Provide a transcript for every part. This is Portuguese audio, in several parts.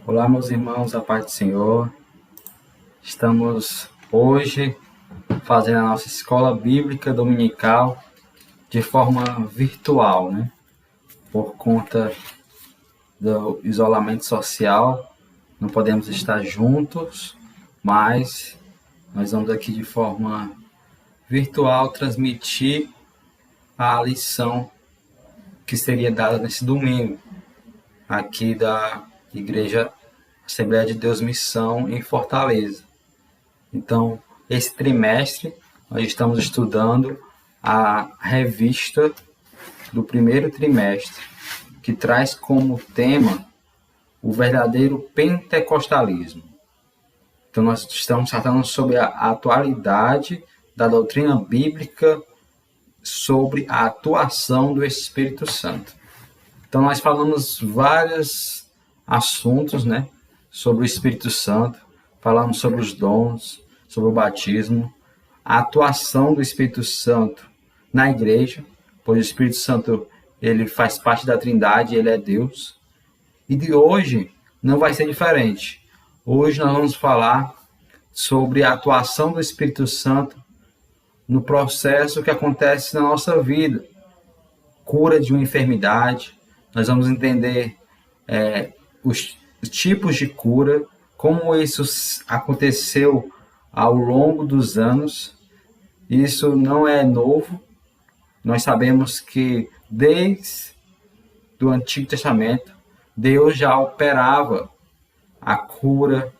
Olá, meus irmãos, a paz do Senhor. Estamos hoje fazendo a nossa escola bíblica dominical de forma virtual, né? Por conta do isolamento social, não podemos estar juntos, mas nós vamos aqui de forma virtual transmitir a lição que seria dada nesse domingo, aqui da Igreja Assembleia de Deus Missão em Fortaleza. Então, esse trimestre, nós estamos estudando a revista do primeiro trimestre, que traz como tema o verdadeiro pentecostalismo. Então, nós estamos tratando sobre a atualidade da doutrina bíblica sobre a atuação do Espírito Santo. Então, nós falamos vários assuntos, né, sobre o Espírito Santo, falamos sobre os dons, sobre o batismo, a atuação do Espírito Santo na igreja, pois o Espírito Santo ele faz parte da Trindade, ele é Deus. E de hoje não vai ser diferente. Hoje nós vamos falar sobre a atuação do Espírito Santo no processo que acontece na nossa vida. Cura de uma enfermidade, nós vamos entender os tipos de cura, como isso aconteceu ao longo dos anos. Isso não é novo. Nós sabemos que desde o Antigo Testamento, Deus já operava a cura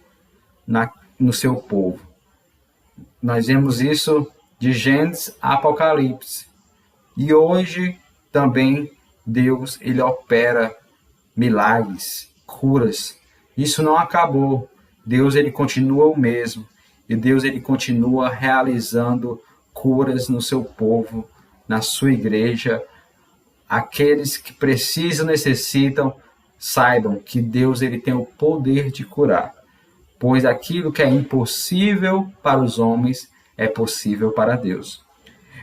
no seu povo. Nós vemos isso de Gênesis a Apocalipse. E hoje também Deus ele opera milagres, curas. Isso não acabou. Deus ele continua o mesmo. E Deus ele continua realizando curas no seu povo, na sua igreja. Aqueles que precisam, necessitam, saibam que Deus ele tem o poder de curar. Pois aquilo que é impossível para os homens é possível para Deus.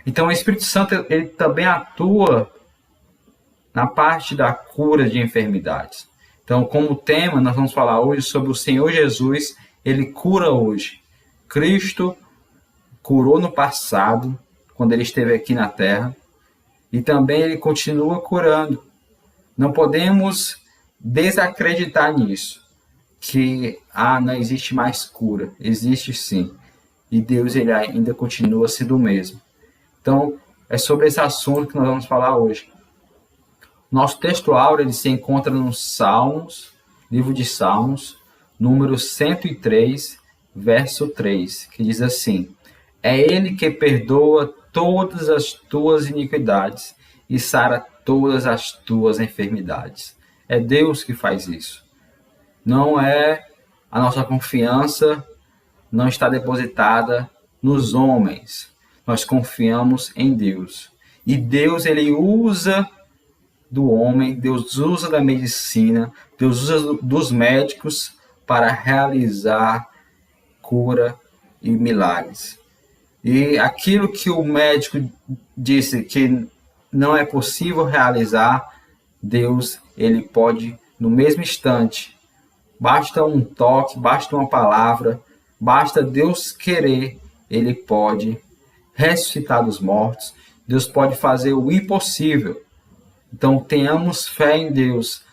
Então o Espírito Santo ele também atua na parte da cura de enfermidades. Então, como tema, nós vamos falar hoje sobre o Senhor Jesus, ele cura hoje. Cristo curou no passado, quando ele esteve aqui na terra, e também ele continua curando. Não podemos desacreditar nisso, que não existe mais cura. Existe sim, e Deus ele ainda continua sendo o mesmo. Então, é sobre esse assunto que nós vamos falar hoje. Nosso texto áureo ele se encontra no Salmos, livro de Salmos, número 103, verso 3, que diz assim: É ele que perdoa todas as tuas iniquidades e sara todas as tuas enfermidades. É Deus que faz isso. Não é a nossa confiança, não está depositada nos homens. Nós confiamos em Deus. E Deus ele usa do homem, Deus usa da medicina, Deus usa dos médicos para realizar cura e milagres. E aquilo que o médico disse que não é possível realizar, Deus ele pode no mesmo instante. Basta um toque, basta uma palavra, basta Deus querer, ele pode ressuscitar dos mortos. Deus pode fazer o impossível. Então, tenhamos fé em Deus,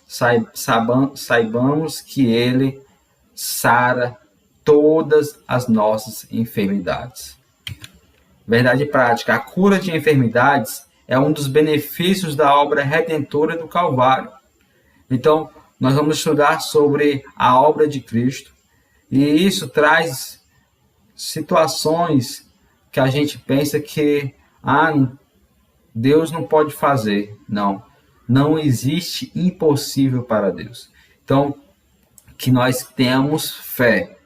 saibamos que ele sara todas as nossas enfermidades. Verdade prática, a cura de enfermidades é um dos benefícios da obra redentora do Calvário. Então, nós vamos estudar sobre a obra de Cristo, e isso traz situações que a gente pensa que Deus não pode fazer. Não existe impossível para Deus. Então, que nós tenhamos fé,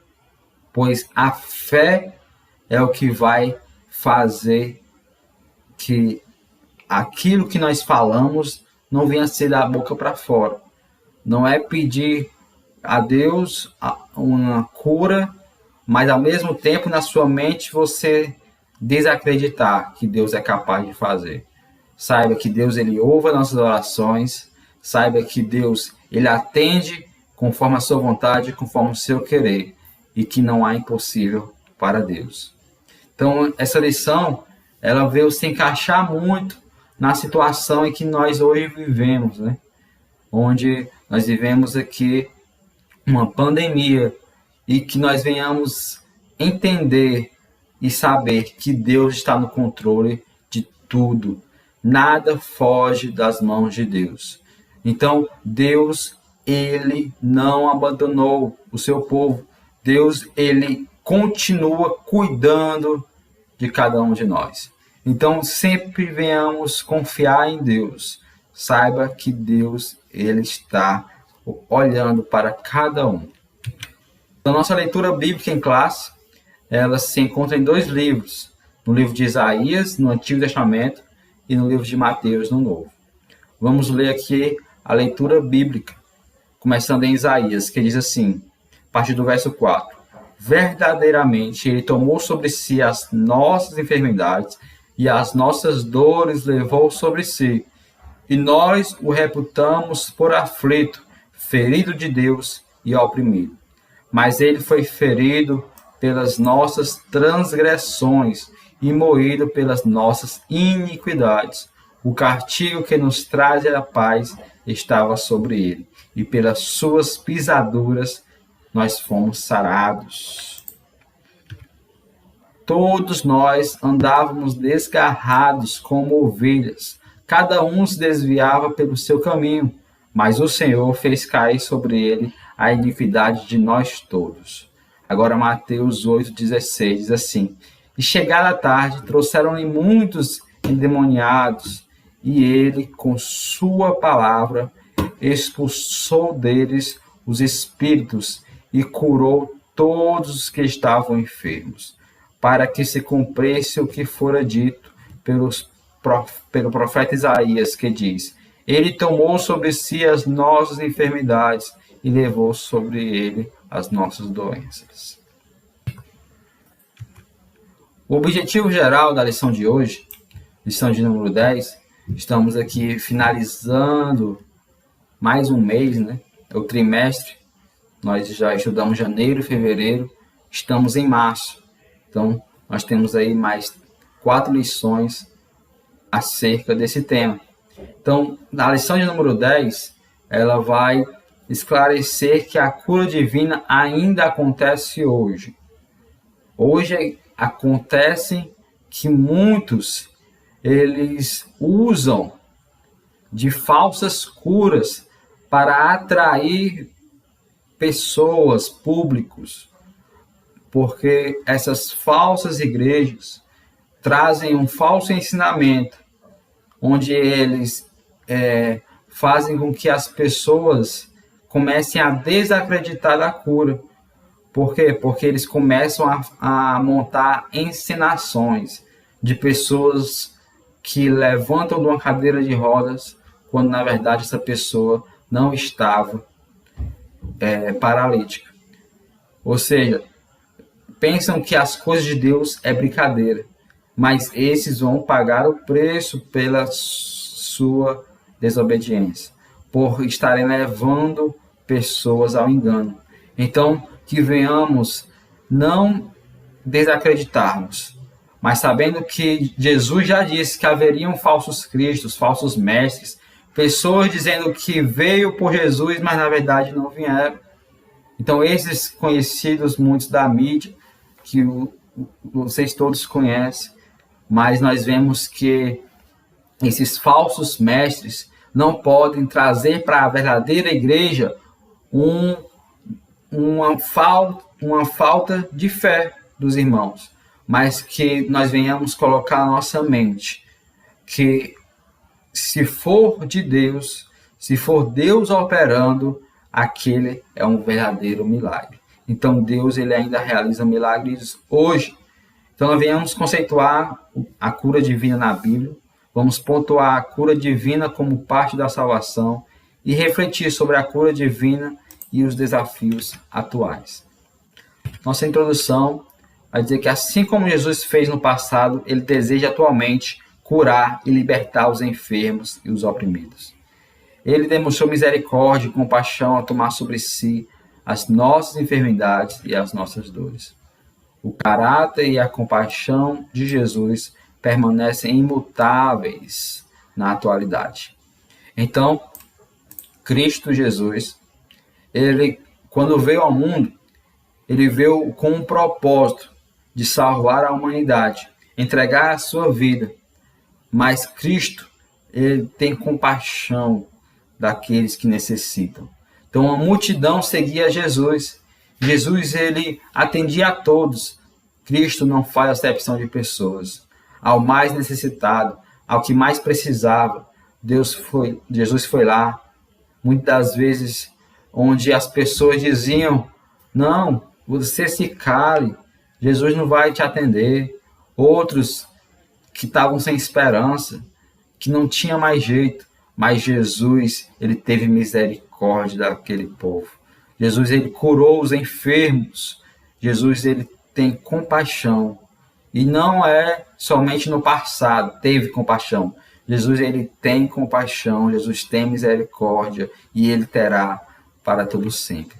pois a fé é o que vai fazer que aquilo que nós falamos não venha a ser da boca para fora. Não é pedir a Deus uma cura, mas ao mesmo tempo na sua mente você desacreditar que Deus é capaz de fazer. Saiba que Deus ele ouve as nossas orações, saiba que Deus ele atende conforme a sua vontade, conforme o seu querer, e que não há impossível para Deus. Então, essa lição, ela veio se encaixar muito na situação em que nós hoje vivemos, né? Onde nós vivemos aqui uma pandemia e que nós venhamos entender e saber que Deus está no controle de tudo. Nada foge das mãos de Deus. Então, Deus, ele não abandonou o seu povo. Deus, ele continua cuidando de cada um de nós. Então, sempre venhamos confiar em Deus. Saiba que Deus, ele está olhando para cada um. A nossa leitura bíblica em classe, ela se encontra em 2 livros. No livro de Isaías, no Antigo Testamento, e no livro de Mateus, no Novo. Vamos ler aqui a leitura bíblica, começando em Isaías, que diz assim, a partir do verso 4. Verdadeiramente, ele tomou sobre si as nossas enfermidades e as nossas dores levou sobre si. E nós o reputamos por aflito, ferido de Deus e oprimido. Mas ele foi ferido pelas nossas transgressões e moído pelas nossas iniquidades. O castigo que nos traz a paz estava sobre ele, e pelas suas pisaduras nós fomos sarados. Todos nós andávamos desgarrados como ovelhas, cada um se desviava pelo seu caminho, mas o Senhor fez cair sobre ele a iniquidade de nós todos. Agora Mateus 8,16 diz assim, e chegada a tarde, trouxeram-lhe muitos endemoniados, e ele, com sua palavra, expulsou deles os espíritos e curou todos os que estavam enfermos, para que se cumprisse o que fora dito pelo profeta Isaías, que diz, ele tomou sobre si as nossas enfermidades e levou sobre ele as nossas doenças. O objetivo geral da lição de hoje, lição de número 10, estamos aqui finalizando mais um mês, né? É o trimestre. Nós já estudamos janeiro e fevereiro, estamos em março. Então, nós temos aí mais 4 lições acerca desse tema. Então, na lição de número 10, ela vai esclarecer que a cura divina ainda acontece hoje. Hoje acontece que muitos, eles usam de falsas curas para atrair pessoas, públicos, porque essas falsas igrejas trazem um falso ensinamento, onde eles fazem com que as pessoas comecem a desacreditar da cura. Por quê? Porque eles começam a montar encenações de pessoas que levantam de uma cadeira de rodas, quando na verdade essa pessoa não estava paralítica. Ou seja, pensam que as coisas de Deus é brincadeira, mas esses vão pagar o preço pela sua desobediência, por estarem levando pessoas ao engano. Então, que venhamos não desacreditarmos, mas sabendo que Jesus já disse que haveriam falsos cristos, falsos mestres, pessoas dizendo que veio por Jesus, mas na verdade não vieram. Então, esses conhecidos, muitos da mídia, que vocês todos conhecem, mas nós vemos que esses falsos mestres não podem trazer para a verdadeira igreja uma falta de fé dos irmãos, mas que nós venhamos colocar na nossa mente que se for de Deus, se for Deus operando, aquele é um verdadeiro milagre. Então Deus, ele ainda realiza milagres hoje. Então nós venhamos conceituar a cura divina na Bíblia, vamos pontuar a cura divina como parte da salvação e refletir sobre a cura divina e os desafios atuais. Nossa introdução vai dizer que assim como Jesus fez no passado, ele deseja atualmente curar e libertar os enfermos e os oprimidos. Ele demonstrou misericórdia e compaixão ao tomar sobre si as nossas enfermidades e as nossas dores. O caráter e a compaixão de Jesus permanecem imutáveis na atualidade. Então, Cristo Jesus, ele, quando veio ao mundo, ele veio com um propósito de salvar a humanidade, entregar a sua vida. Mas Cristo, ele tem compaixão daqueles que necessitam. Então, a multidão seguia Jesus. Jesus, ele atendia a todos. Cristo não faz acepção de pessoas. Ao mais necessitado, ao que mais precisava, Jesus foi lá. Muitas das vezes, onde as pessoas diziam, não, você se cale, Jesus não vai te atender. Outros que estavam sem esperança, que não tinha mais jeito, mas Jesus, ele teve misericórdia daquele povo. Jesus, ele curou os enfermos. Jesus, ele tem compaixão. E não é somente no passado, teve compaixão. Jesus, ele tem compaixão, Jesus tem misericórdia e ele terá para todo sempre.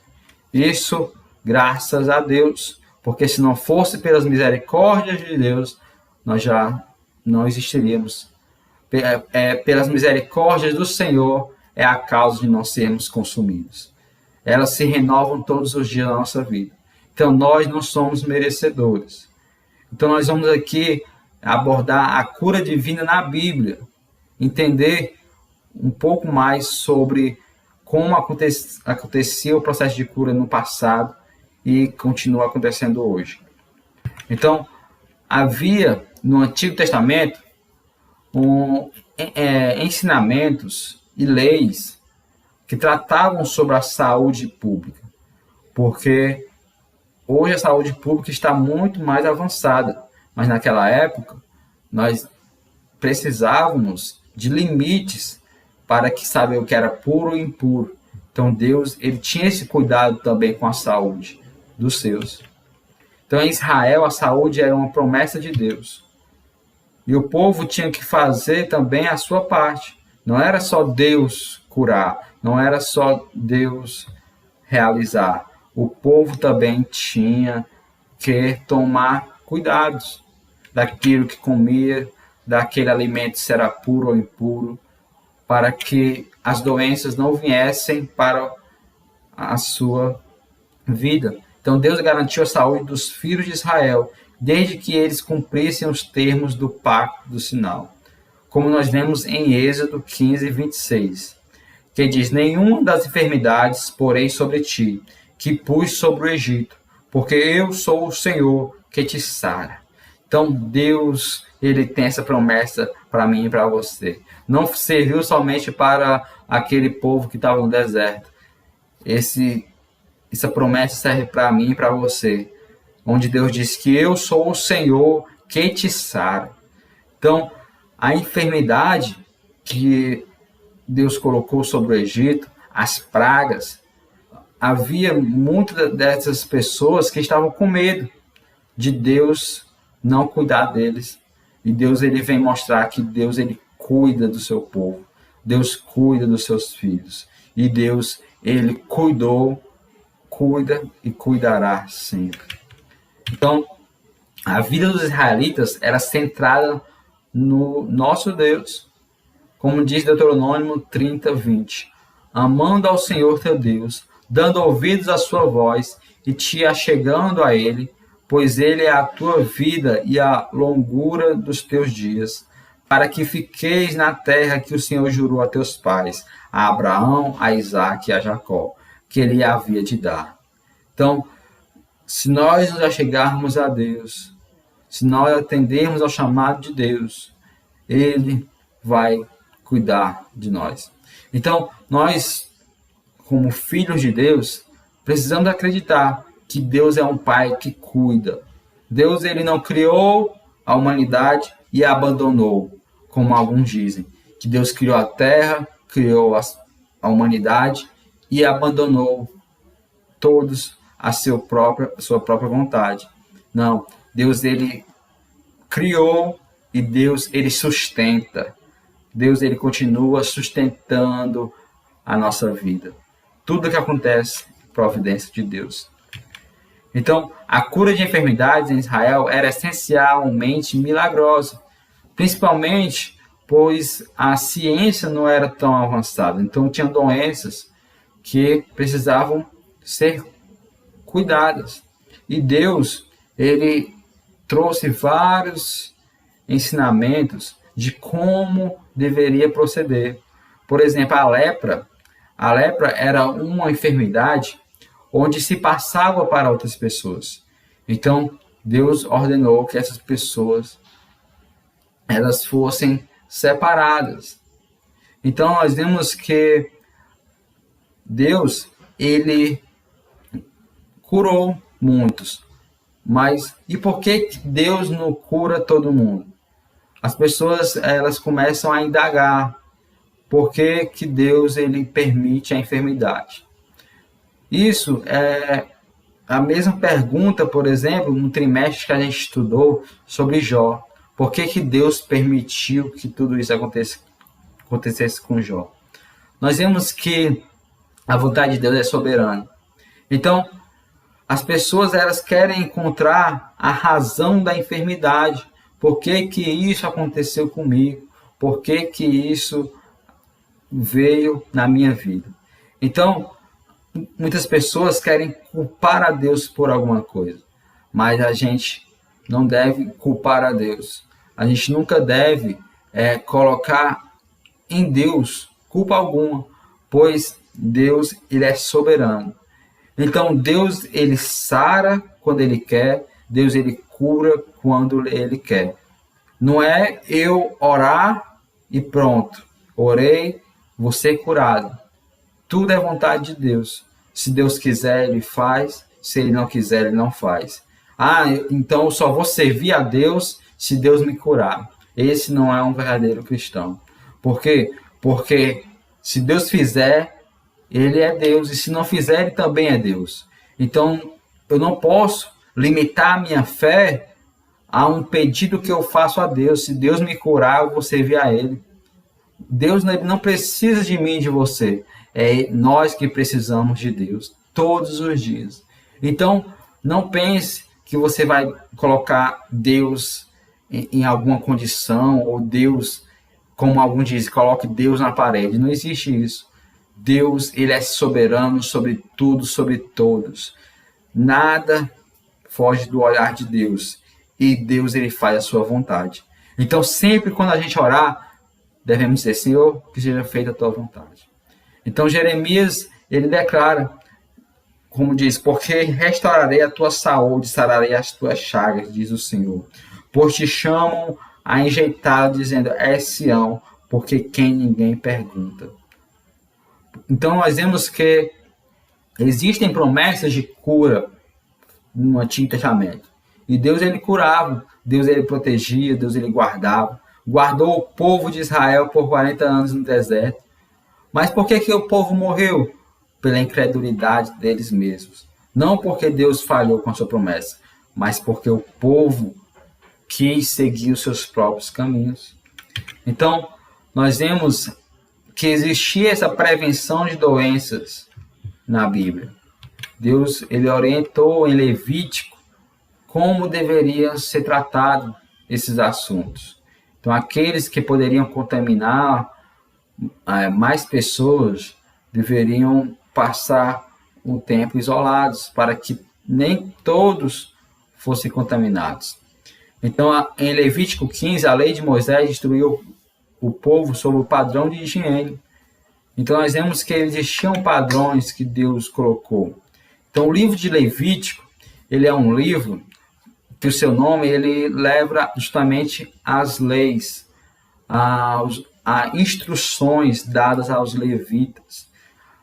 Isso, graças a Deus, porque se não fosse pelas misericórdias de Deus, nós já não existiríamos. Pelas misericórdias do Senhor é a causa de não sermos consumidos. Elas se renovam todos os dias da nossa vida. Então, nós não somos merecedores. Então, nós vamos aqui abordar a cura divina na Bíblia, entender um pouco mais sobre como acontecia o processo de cura no passado e continua acontecendo hoje. Então, havia no Antigo Testamento ensinamentos e leis que tratavam sobre a saúde pública, porque hoje a saúde pública está muito mais avançada, mas naquela época nós precisávamos de limites para que saber o que era puro e impuro. Então Deus, ele tinha esse cuidado também com a saúde dos seus. Então em Israel a saúde era uma promessa de Deus. E o povo tinha que fazer também a sua parte. Não era só Deus curar, não era só Deus realizar. O povo também tinha que tomar cuidados daquilo que comia, daquele alimento se era puro ou impuro, para que as doenças não viessem para a sua vida. Então Deus garantiu a saúde dos filhos de Israel, desde que eles cumprissem os termos do pacto do sinal. Como nós vemos em Êxodo 15, 26, que diz, nenhuma das enfermidades porei sobre ti, que pus sobre o Egito, porque eu sou o Senhor que te sara. Então Deus, ele tem essa promessa para mim e para você. Não serviu somente para aquele povo que estava no deserto. Essa promessa serve para mim e para você, onde Deus diz que eu sou o Senhor que te sara. Então, a enfermidade que Deus colocou sobre o Egito, as pragas, havia muitas dessas pessoas que estavam com medo de Deus não cuidar deles. E Deus, ele vem mostrar que Deus, ele cuida do seu povo. Deus cuida dos seus filhos. E Deus, ele cuidou, cuida e cuidará sempre. Então, a vida dos israelitas era centrada no nosso Deus. Como diz Deuteronômio 30, 20. Amando ao Senhor teu Deus, dando ouvidos à sua voz e te achegando a Ele, pois Ele é a tua vida e a longura dos teus dias, para que fiqueis na terra que o Senhor jurou a teus pais, a Abraão, a Isaque e a Jacó, que Ele havia de dar. Então, se nós nos achegarmos a Deus, se nós atendermos ao chamado de Deus, Ele vai cuidar de nós. Então, nós, como filhos de Deus, precisamos acreditar que Deus é um Pai que cuida. Deus, ele não criou a humanidade e a abandonou, como alguns dizem. Que Deus criou a terra, criou a humanidade e abandonou todos a sua própria vontade. Não, Deus, ele criou e Deus, ele sustenta. Deus, ele continua sustentando a nossa vida. Tudo que acontece, providência de Deus. Então, a cura de enfermidades em Israel era essencialmente milagrosa, principalmente pois a ciência não era tão avançada. Então, tinha doenças que precisavam ser cuidadas. E Deus, ele trouxe vários ensinamentos de como deveria proceder. Por exemplo, a lepra. A lepra era uma enfermidade onde se passava para outras pessoas. Então, Deus ordenou que essas pessoas elas fossem separadas. Então, nós vemos que Deus, ele curou muitos. Mas e por que Deus não cura todo mundo? As pessoas elas começam a indagar por que Deus ele permite a enfermidade. Isso é a mesma pergunta, por exemplo, no trimestre que a gente estudou sobre Jó. Por que Deus permitiu que tudo isso acontecesse com Jó? Nós vemos que a vontade de Deus é soberana. Então, as pessoas elas querem encontrar a razão da enfermidade. Por que isso aconteceu comigo? Por que isso veio na minha vida? Então, muitas pessoas querem culpar a Deus por alguma coisa. Mas a gente não deve culpar a Deus. A gente nunca deve colocar em Deus culpa alguma, pois Deus ele é soberano. Então Deus ele sara quando ele quer, Deus ele cura quando ele quer. Não é eu orar e pronto, orei, vou ser curado. Tudo é vontade de Deus. Se Deus quiser, ele faz, se ele não quiser, ele não faz. Então eu só vou servir a Deus se Deus me curar. Esse não é um verdadeiro cristão. Por quê? Porque se Deus fizer, ele é Deus. E se não fizer, ele também é Deus. Então, eu não posso limitar a minha fé a um pedido que eu faço a Deus. Se Deus me curar, eu vou servir a ele. Deus não precisa de mim e de você. É nós que precisamos de Deus todos os dias. Então, não pense que você vai colocar Deus em alguma condição, ou Deus, como alguns dizem, coloque Deus na parede. Não existe isso. Deus, ele é soberano sobre tudo, sobre todos. Nada foge do olhar de Deus. E Deus, ele faz a sua vontade. Então, sempre quando a gente orar, devemos dizer, Senhor, que seja feita a tua vontade. Então, Jeremias, ele declara, como diz, porque restaurarei a tua saúde, sararei as tuas chagas, diz o Senhor. Pois te chamam a enjeitado, dizendo, é Sião, porque quem ninguém pergunta. Então, nós vemos que existem promessas de cura no Antigo Testamento. E Deus, ele curava, Deus, ele protegia, Deus, ele guardava. Guardou o povo de Israel por 40 anos no deserto. Mas por que o povo morreu? Pela incredulidade deles mesmos. Não porque Deus falhou com a sua promessa, mas porque o povo quis seguir os seus próprios caminhos. Então, nós vemos que existia essa prevenção de doenças na Bíblia. Deus, ele orientou em Levítico como deveriam ser tratados esses assuntos. Então, aqueles que poderiam contaminar mais pessoas deveriam passar um tempo isolados para que nem todos fossem contaminados. Então, em Levítico 15, a lei de Moisés instruiu o povo sobre o padrão de higiene. Então, nós vemos que existiam padrões que Deus colocou. Então, o livro de Levítico, ele é um livro que o seu nome ele leva justamente as leis, as instruções dadas aos levitas,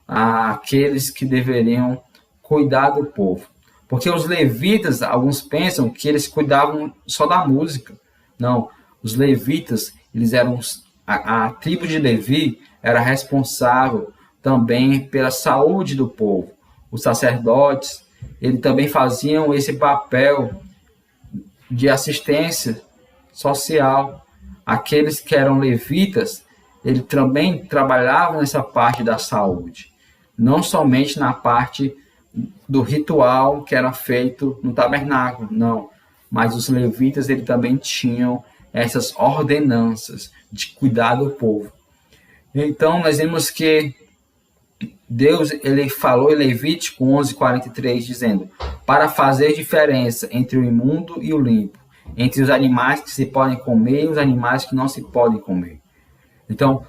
àqueles que deveriam cuidar do povo. Porque os levitas, alguns pensam que eles cuidavam só da música. Não, os levitas, eles eram a tribo de Levi era responsável também pela saúde do povo. Os sacerdotes, eles também faziam esse papel de assistência social. Aqueles que eram levitas, ele também trabalhava nessa parte da saúde, não somente na parte do ritual que era feito no tabernáculo, não, mas os levitas ele também tinham essas ordenanças de cuidar do povo. Então nós vemos que Deus ele falou em Levítico 11:43 dizendo: para fazer diferença entre o imundo e o limpo, entre os animais que se podem comer e os animais que não se podem comer. Então,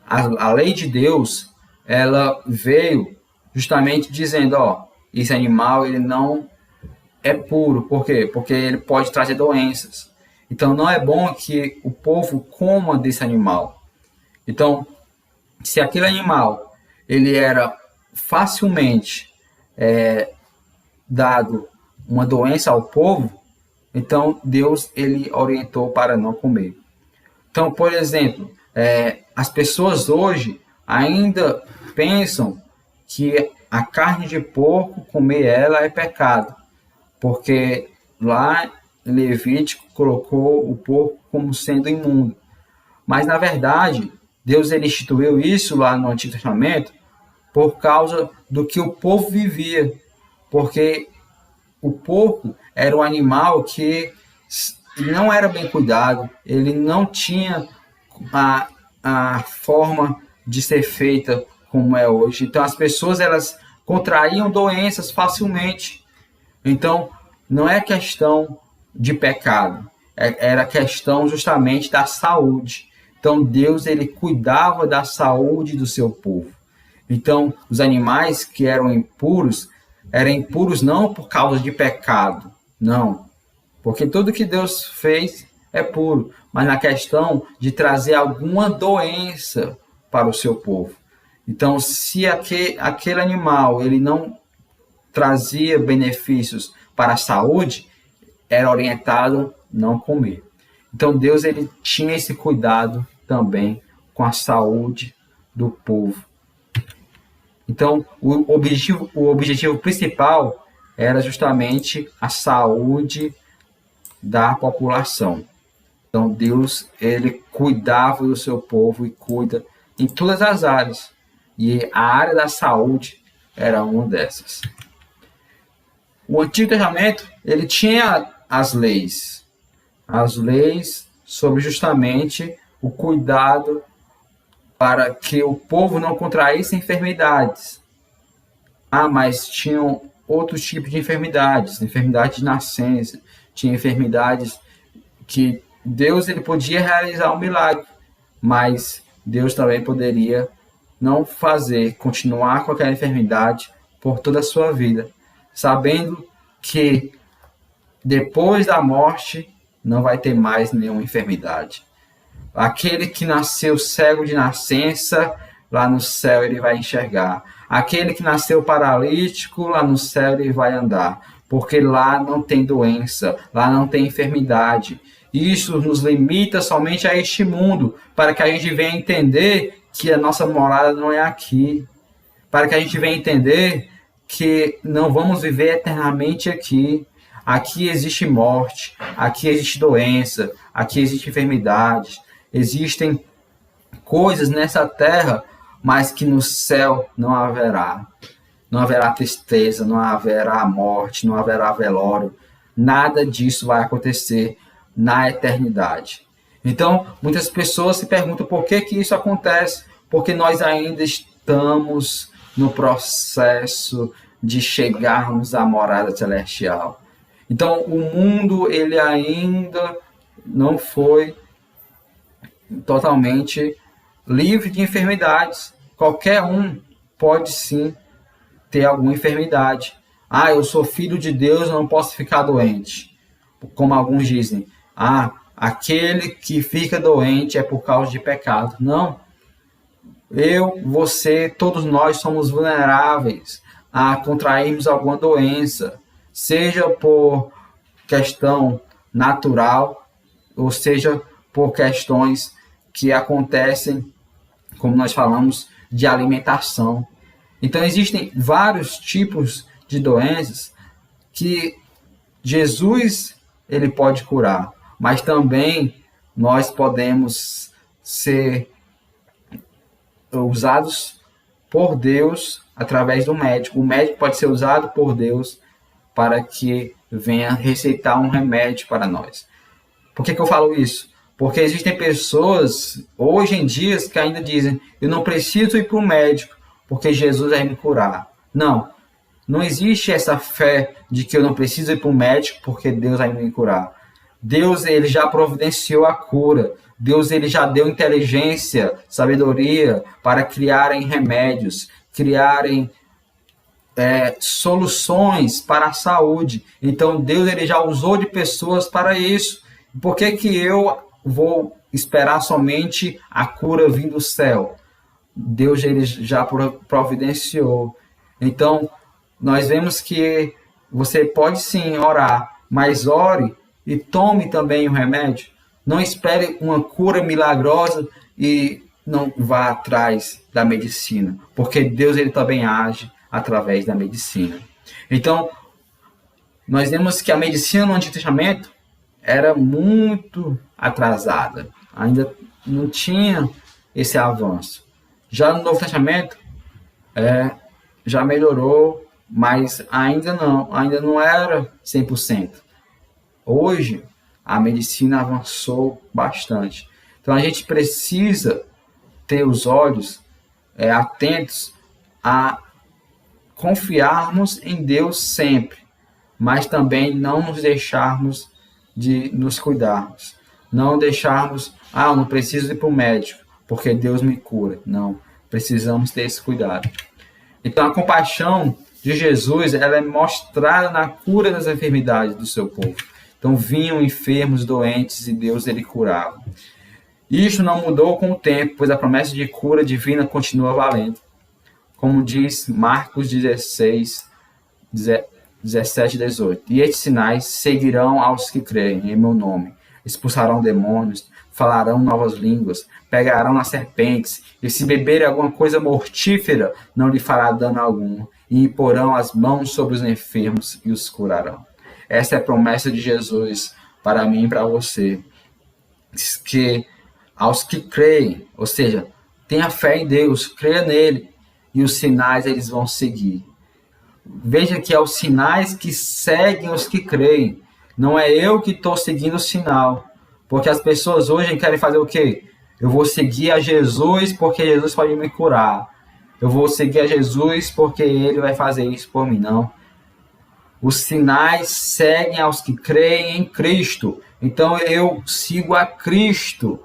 a lei de Deus, ela veio justamente dizendo, esse animal ele não é puro. Por quê? Porque ele pode trazer doenças. Então, não é bom que o povo coma desse animal. Então, se aquele animal ele era facilmente dado uma doença ao povo, então Deus ele orientou para não comer. Então, por exemplo, as pessoas hoje ainda pensam que a carne de porco, comer ela é pecado, porque lá em Levítico colocou o porco como sendo imundo. Mas, na verdade, Deus ele instituiu isso lá no Antigo Testamento por causa do que o povo vivia, porque o porco era um animal que não era bem cuidado, ele não tinha a forma de ser feita como é hoje. Então as pessoas elas contraíam doenças facilmente. Então não é questão de pecado, era questão justamente da saúde. Então Deus ele cuidava da saúde do seu povo. Então os animais que eram impuros não por causa de pecado, não, porque tudo que Deus fez é puro, mas na questão de trazer alguma doença para o seu povo. Então, se aquele animal ele não trazia benefícios para a saúde, era orientado não comer. Então, Deus ele tinha esse cuidado também com a saúde do povo. Então, o objetivo principal era justamente a saúde da população. Então, Deus, ele cuidava do seu povo e cuida em todas as áreas. E a área da saúde era uma dessas. O Antigo Testamento, ele tinha as leis sobre justamente o cuidado para que o povo não contraísse enfermidades. Mas tinham outros tipos de enfermidades de nascença, tinha enfermidades que Deus ele podia realizar um milagre, mas Deus também poderia não continuar com aquela enfermidade por toda a sua vida, sabendo que depois da morte não vai ter mais nenhuma enfermidade. Aquele que nasceu cego de nascença, lá no céu ele vai enxergar. Aquele que nasceu paralítico, lá no céu ele vai andar. Porque lá não tem doença, lá não tem enfermidade. Isso nos limita somente a este mundo, para que a gente venha entender que a nossa morada não é aqui. Para que a gente venha entender que não vamos viver eternamente aqui. Aqui existe morte, aqui existe doença, aqui existe enfermidade. Existem coisas nessa terra, mas que no céu não haverá. Não haverá tristeza, não haverá morte, não haverá velório. Nada disso vai acontecer na eternidade. Então, muitas pessoas se perguntam por que isso acontece. Porque nós ainda estamos no processo de chegarmos à morada celestial. Então, o mundo ele ainda não foi totalmente livre de enfermidades. Qualquer um pode sim ter alguma enfermidade. Eu sou filho de Deus, não posso ficar doente. Como alguns dizem, aquele que fica doente é por causa de pecado. Não. Eu, você, todos nós somos vulneráveis a contrairmos alguma doença, seja por questão natural, ou seja por questões que acontecem, como nós falamos, de alimentação. Então existem vários tipos de doenças que Jesus ele pode curar, mas também nós podemos ser usados por Deus através do médico. O médico pode ser usado por Deus para que venha receitar um remédio para nós. Por que eu falo isso? Porque existem pessoas, hoje em dia, que ainda dizem: eu não preciso ir para o médico, porque Jesus vai me curar. Não existe essa fé de que eu não preciso ir para o médico, porque Deus vai me curar. Deus, ele já providenciou a cura. Deus, ele já deu inteligência, sabedoria para criarem remédios, criarem soluções para a saúde. Então, Deus, ele já usou de pessoas para isso. Por que eu vou esperar somente a cura vir do céu? Deus, ele já providenciou. Então, nós vemos que você pode sim orar, mas ore e tome também o remédio. Não espere uma cura milagrosa e não vá atrás da medicina, porque Deus, ele também age através da medicina. Então, nós vemos que a medicina no Antigo Testamento era muito atrasada. Ainda não tinha esse avanço. Já no Novo Testamento, já melhorou, mas ainda não era 100%. Hoje, a medicina avançou bastante. Então, a gente precisa ter os olhos atentos a confiarmos em Deus sempre, mas também não nos deixarmos de nos cuidarmos. Não deixarmos, eu não preciso ir para o médico, porque Deus me cura. Não, precisamos ter esse cuidado. Então, a compaixão de Jesus, ela é mostrada na cura das enfermidades do seu povo. Então, vinham enfermos, doentes, e Deus, ele curava. Isto não mudou com o tempo, pois a promessa de cura divina continua valendo. Como diz Marcos 16, 17 e 18. E estes sinais seguirão aos que creem em meu nome. Expulsarão demônios, falarão novas línguas, pegarão nas serpentes, e se beberem alguma coisa mortífera, não lhe fará dano algum, e imporão as mãos sobre os enfermos e os curarão. Essa é a promessa de Jesus para mim e para você. Diz que aos que creem, ou seja, tenha fé em Deus, creia nele, e os sinais eles vão seguir. Veja que é os sinais que seguem os que creem. Não é eu que estou seguindo o sinal. Porque as pessoas hoje querem fazer o quê? Eu vou seguir a Jesus porque Jesus pode me curar. Eu vou seguir a Jesus porque ele vai fazer isso por mim. Não. Os sinais seguem aos que creem em Cristo. Então eu sigo a Cristo.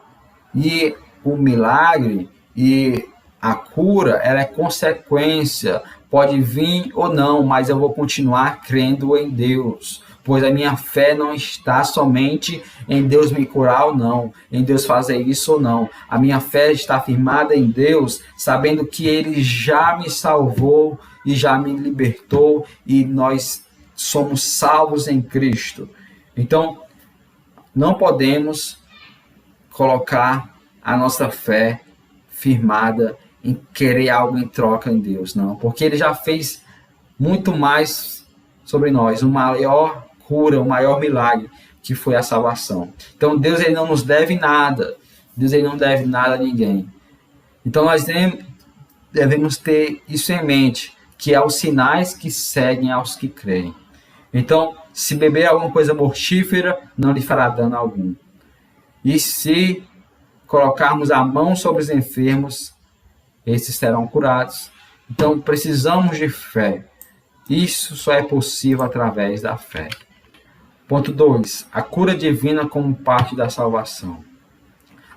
E o milagre e a cura, ela é consequência. Pode vir ou não, mas eu vou continuar crendo em Deus. Pois a minha fé não está somente em Deus me curar ou não, em Deus fazer isso ou não. A minha fé está firmada em Deus, sabendo que ele já me salvou e já me libertou e nós somos salvos em Cristo. Então, não podemos colocar a nossa fé firmada em querer algo em troca em Deus, não. Porque ele já fez muito mais sobre nós, uma maior cura, o maior milagre, que foi a salvação. Então, Deus ele não nos deve nada. Deus ele não deve nada a ninguém. Então, nós devemos ter isso em mente, que é os sinais que seguem aos que creem. Então, se beber alguma coisa mortífera, não lhe fará dano algum. E se colocarmos a mão sobre os enfermos, esses serão curados. Então, precisamos de fé. Isso só é possível através da fé. Ponto 2. A cura divina como parte da salvação.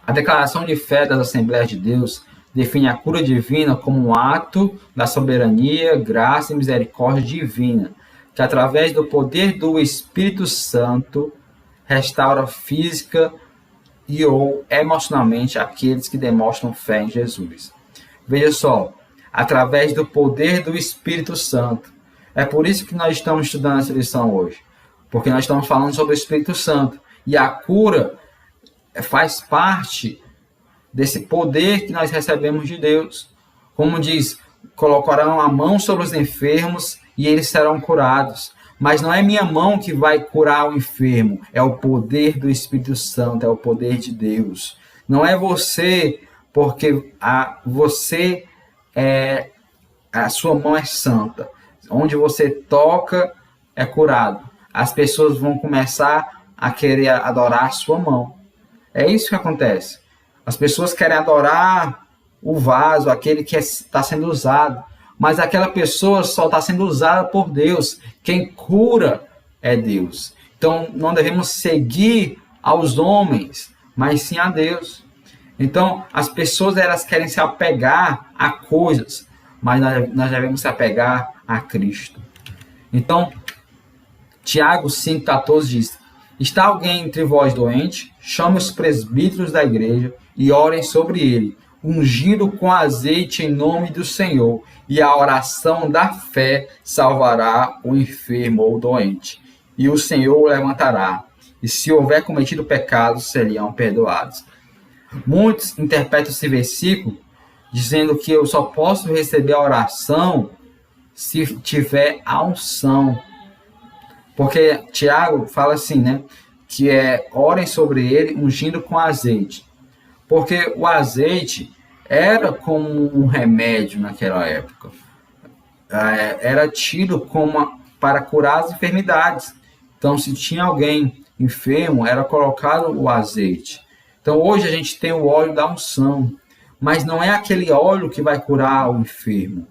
A declaração de fé das Assembleias de Deus define a cura divina como um ato da soberania, graça e misericórdia divina, que através do poder do Espírito Santo restaura física e ou emocionalmente aqueles que demonstram fé em Jesus. Veja só, através do poder do Espírito Santo. É por isso que nós estamos estudando essa lição hoje. Porque nós estamos falando sobre o Espírito Santo. E a cura faz parte desse poder que nós recebemos de Deus. Como diz, colocarão a mão sobre os enfermos e eles serão curados. Mas não é minha mão que vai curar o enfermo. É o poder do Espírito Santo, é o poder de Deus. Não é você porque a sua mão é santa. Onde você toca é curado. As pessoas vão começar a querer adorar a sua mão. É isso que acontece. As pessoas querem adorar o vaso, aquele que está sendo usado, mas aquela pessoa só está sendo usada por Deus. Quem cura é Deus. Então, não devemos seguir aos homens, mas sim a Deus. Então, as pessoas elas querem se apegar a coisas, mas nós devemos se apegar a Cristo. Então, Tiago 5,14 diz: está alguém entre vós doente? Chame os presbíteros da igreja e orem sobre ele, ungindo com azeite em nome do Senhor, e a oração da fé salvará o enfermo ou doente, e o Senhor o levantará, e se houver cometido pecados, seriam perdoados. Muitos interpretam esse versículo dizendo que eu só posso receber a oração se tiver a unção. Porque Tiago fala assim, né? Que orem sobre ele ungindo com azeite. Porque o azeite era como um remédio naquela época. Era tido para curar as enfermidades. Então, se tinha alguém enfermo, era colocado o azeite. Então, hoje a gente tem o óleo da unção. Mas não é aquele óleo que vai curar o enfermo.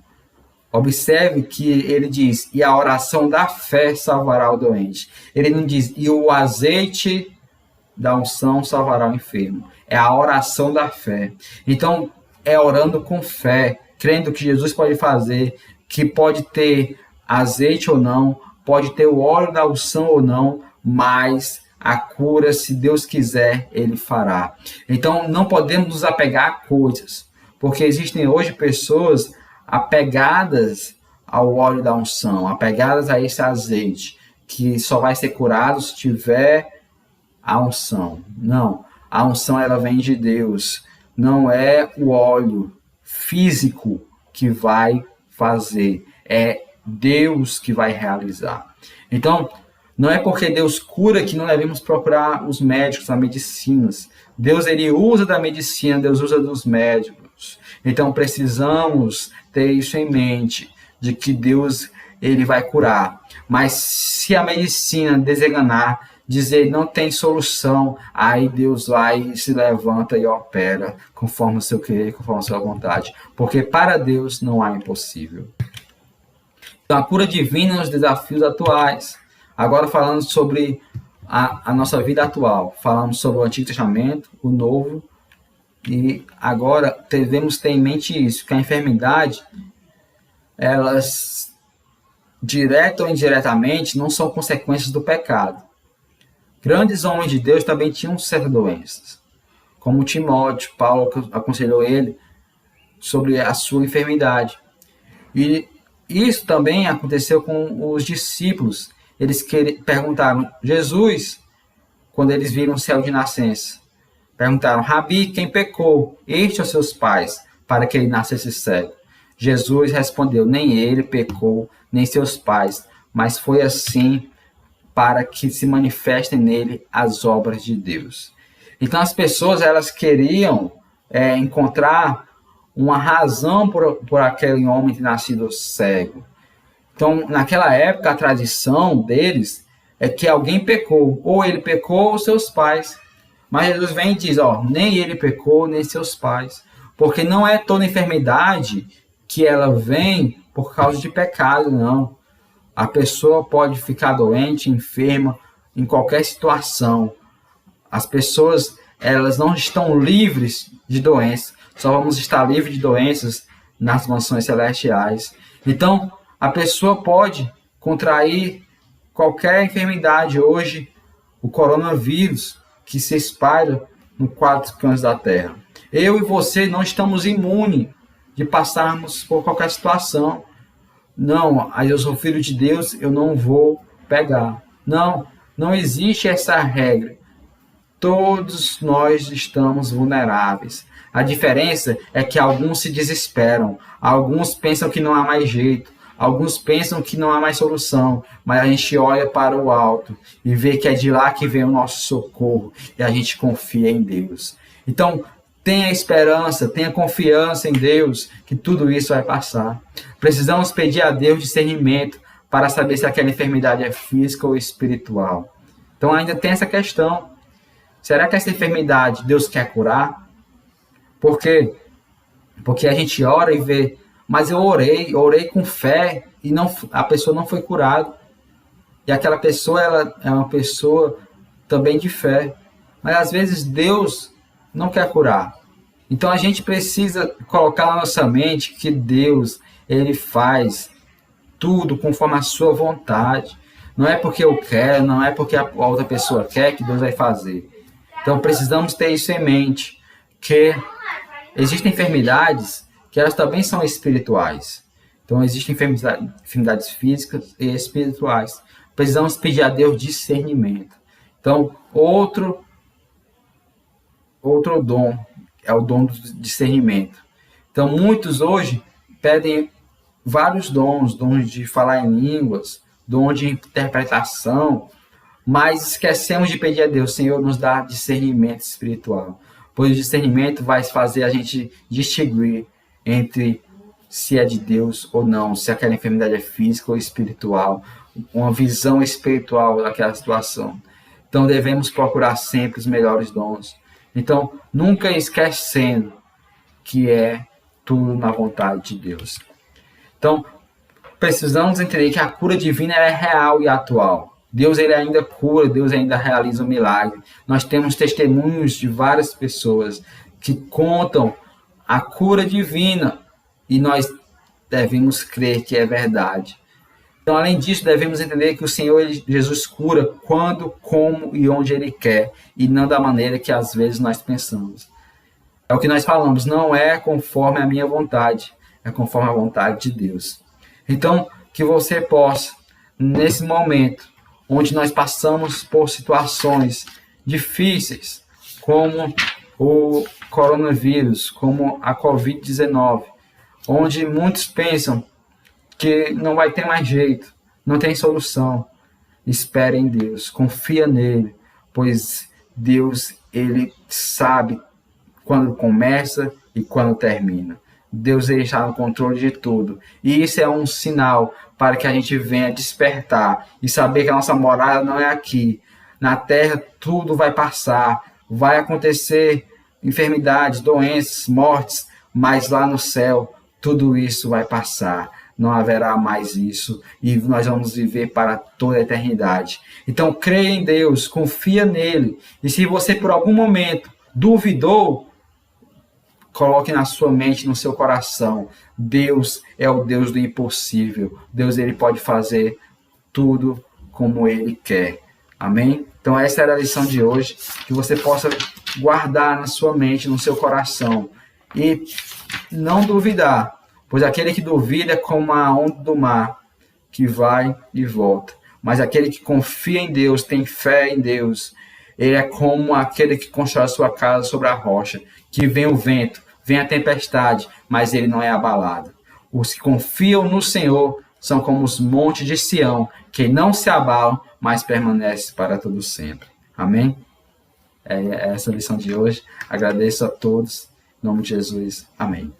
Observe que ele diz, e a oração da fé salvará o doente. Ele não diz, e o azeite da unção salvará o enfermo. É a oração da fé. Então, é orando com fé, crendo que Jesus pode fazer, que pode ter azeite ou não, pode ter o óleo da unção ou não, mas a cura, se Deus quiser, Ele fará. Então, não podemos nos apegar a coisas, porque existem hoje pessoas apegadas ao óleo da unção, apegadas a esse azeite, que só vai ser curado se tiver a unção. Não, a unção ela vem de Deus, não é o óleo físico que vai fazer, é Deus que vai realizar. Então, não é porque Deus cura que não devemos procurar os médicos, as medicinas. Deus ele usa da medicina, Deus usa dos médicos. Então precisamos ter isso em mente, de que Deus ele vai curar. Mas se a medicina desenganar, dizer não tem solução, aí Deus vai, se levanta e opera conforme o seu querer, conforme a sua vontade. Porque para Deus não há impossível. Então a cura divina nos desafios atuais. Agora falando sobre a nossa vida atual, falamos sobre o Antigo Testamento, o Novo, e agora devemos ter em mente isso, que a enfermidade, elas, direta ou indiretamente, não são consequências do pecado. Grandes homens de Deus também tinham certas doenças, como Timóteo, Paulo aconselhou ele sobre a sua enfermidade. E isso também aconteceu com os discípulos. Eles perguntaram, Jesus, quando eles viram o céu de nascença, perguntaram, Rabi, quem pecou, este ou seus pais, para que ele nascesse cego? Jesus respondeu, nem ele pecou, nem seus pais, mas foi assim para que se manifestem nele as obras de Deus. Então as pessoas elas queriam encontrar uma razão por aquele homem ter nascido cego. Então, naquela época, a tradição deles é que alguém pecou. Ou ele pecou ou seus pais. Mas Jesus vem e diz, nem ele pecou, nem seus pais. Porque não é toda enfermidade que ela vem por causa de pecado, não. A pessoa pode ficar doente, enferma, em qualquer situação. As pessoas, elas não estão livres de doenças. Só vamos estar livres de doenças nas mansões celestiais. Então, a pessoa pode contrair qualquer enfermidade hoje, o coronavírus, que se espalha nos 4 cantos da Terra. Eu e você não estamos imunes de passarmos por qualquer situação. Não, eu sou filho de Deus, eu não vou pegar. Não, não existe essa regra. Todos nós estamos vulneráveis. A diferença é que alguns se desesperam, alguns pensam que não há mais jeito, alguns pensam que não há mais solução, mas a gente olha para o alto e vê que é de lá que vem o nosso socorro e a gente confia em Deus. Então, Tenha esperança, tenha confiança em Deus, que tudo isso vai passar. Precisamos pedir a Deus discernimento para saber se aquela enfermidade é física ou espiritual. Então ainda tem essa questão. Será que essa enfermidade Deus quer curar? Por quê? Porque a gente ora e vê, mas eu orei com fé e a pessoa não foi curada. E aquela pessoa, ela é uma pessoa também de fé. Mas às vezes Deus não quer curar. Então a gente precisa colocar na nossa mente que Deus, ele faz tudo conforme a sua vontade. Não é porque eu quero, não é porque a outra pessoa quer que Deus vai fazer. Então precisamos ter isso em mente, que existem enfermidades que elas também são espirituais. Então existem enfermidades físicas e espirituais. Precisamos pedir a Deus discernimento. Então, outro dom é o dom do discernimento. Então, muitos hoje pedem vários dons de falar em línguas, dom de interpretação, mas esquecemos de pedir a Deus, Senhor, nos dá discernimento espiritual. Pois o discernimento vai fazer a gente distinguir entre se é de Deus ou não, se aquela enfermidade é física ou espiritual, uma visão espiritual daquela situação. Então devemos procurar sempre os melhores dons. Então, nunca esquecendo que é tudo na vontade de Deus. Então, precisamos entender que a cura divina é real e atual. Deus ele ainda cura, Deus ainda realiza um milagre. Nós temos testemunhos de várias pessoas que contam a cura divina e nós devemos crer que é verdade. Então, além disso, devemos entender que o Senhor Jesus cura quando, como e onde Ele quer, e não da maneira que às vezes nós pensamos. É o que nós falamos, não é conforme a minha vontade, é conforme a vontade de Deus. Então, que você possa, nesse momento, onde nós passamos por situações difíceis, como o coronavírus, como a Covid-19, onde muitos pensam que não vai ter mais jeito, não tem solução. Espere em Deus, confia nele, pois Deus, ele sabe quando começa e quando termina. Deus ele está no controle de tudo. E isso é um sinal para que a gente venha despertar e saber que a nossa morada não é aqui. Na terra tudo vai passar, vai acontecer enfermidades, doenças, mortes, mas lá no céu tudo isso vai passar. Não haverá mais isso e nós vamos viver para toda a eternidade. Então creia em Deus, confia nele. E se você por algum momento duvidou, coloque na sua mente, no seu coração, Deus é o Deus do impossível. Deus ele pode fazer tudo como ele quer. Amém? Então essa era a lição de hoje, que você possa guardar na sua mente, no seu coração e não duvidar, pois aquele que duvida é como a onda do mar, que vai e volta. Mas aquele que confia em Deus, tem fé em Deus, ele é como aquele que constrói a sua casa sobre a rocha, que vem o vento, vem a tempestade, mas ele não é abalado. Os que confiam no Senhor são como os montes de Sião, que não se abalam, mas permanecem para todo sempre. Amém? É essa a lição de hoje. Agradeço a todos. Em nome de Jesus. Amém.